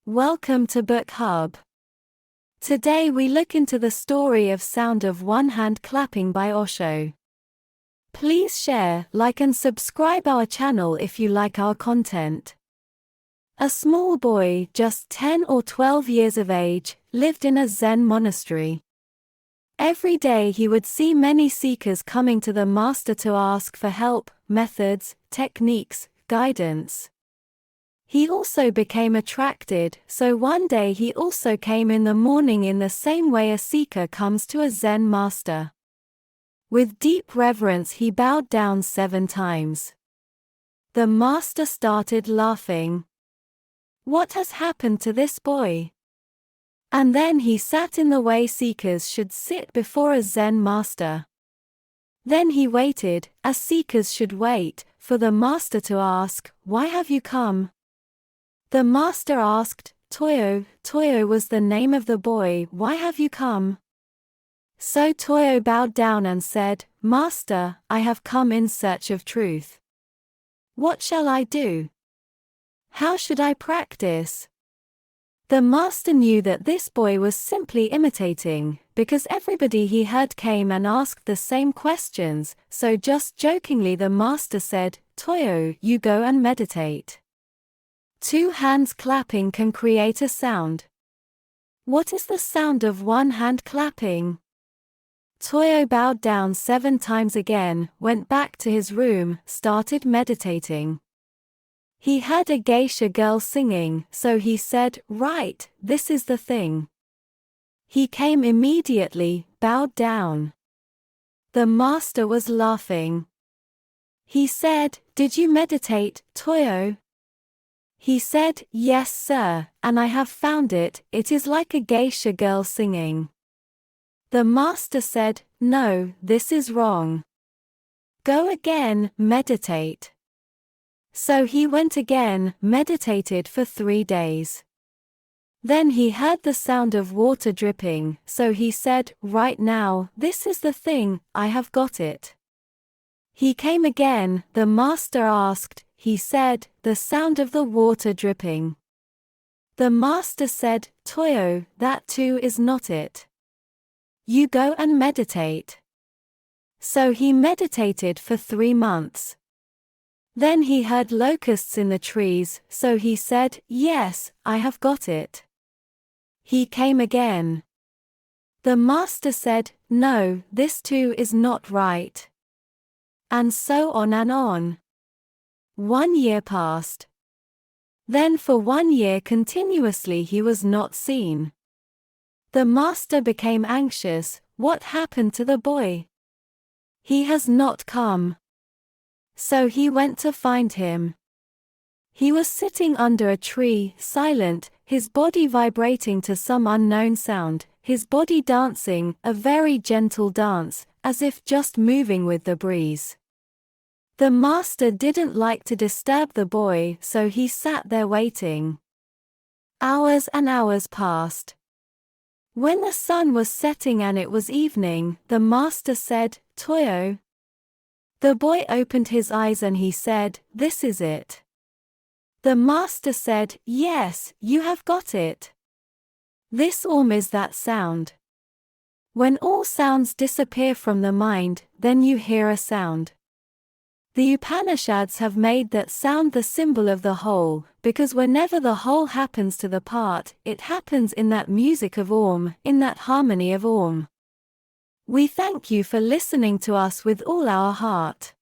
Welcome to Bookhub. Today we look into the story of Sound of One Hand Clapping by Osho. Please share, like and subscribe our channel if you like our content. A small boy, just 10 or 12 years of age, lived in a Zen monastery. Every day he would see many seekers coming to the master to ask for help, methods, techniques, guidance. He also became attracted, so one day he also came in the morning in the same way a seeker comes to a Zen master. With deep reverence he bowed down 7 times. The master started laughing. What has happened to this boy? And then he sat in the way seekers should sit before a Zen master. Then he waited, as seekers should wait, for the master to ask, "Why have you come?" The master asked, "Toyo," Toyo was the name of the boy, "why have you come?" So Toyo bowed down and said, "Master, I have come in search of truth. What shall I do? How should I practice?" The master knew that this boy was simply imitating, because everybody he heard came and asked the same questions, so just jokingly the master said, "Toyo, you go and meditate. 2 hands clapping can create a sound. What is the sound of 1 hand clapping?" Toyo bowed down 7 times again, went back to his room, started meditating. He heard a geisha girl singing, so he said, "Right, this is the thing." He came immediately, bowed down. The master was laughing. He said, "Did you meditate, Toyo?" He said, "Yes, sir, and I have found it, it is like a geisha girl singing." The master said, "No, this is wrong. Go again, meditate." So he went again, meditated for 3 days. Then he heard the sound of water dripping, so he said, "Right now, this is the thing, I have got it." He came again, the master asked, he said, "The sound of the water dripping." The master said, "Toyo, that too is not it. You go and meditate." So he meditated for 3 months. Then he heard locusts in the trees, so he said, "Yes, I have got it." He came again. The master said, "No, this too is not right." And so on and on. 1 year passed. Then for 1 year continuously he was not seen. The master became anxious. What happened to the boy? He has not come. So he went to find him. He was sitting under a tree, silent, his body vibrating to some unknown sound, his body dancing, a very gentle dance, as if just moving with the breeze. The master didn't like to disturb the boy, so he sat there waiting. Hours and hours passed. When the sun was setting and it was evening, the master said, "Toyo." The boy opened his eyes and he said, "This is it." The master said, "Yes, you have got it. This is that sound. When all sounds disappear from the mind, then you hear a sound. The Upanishads have made that sound the symbol of the whole, because whenever the whole happens to the part, it happens in that music of Om, in that harmony of Om. We thank you for listening to us with all our heart.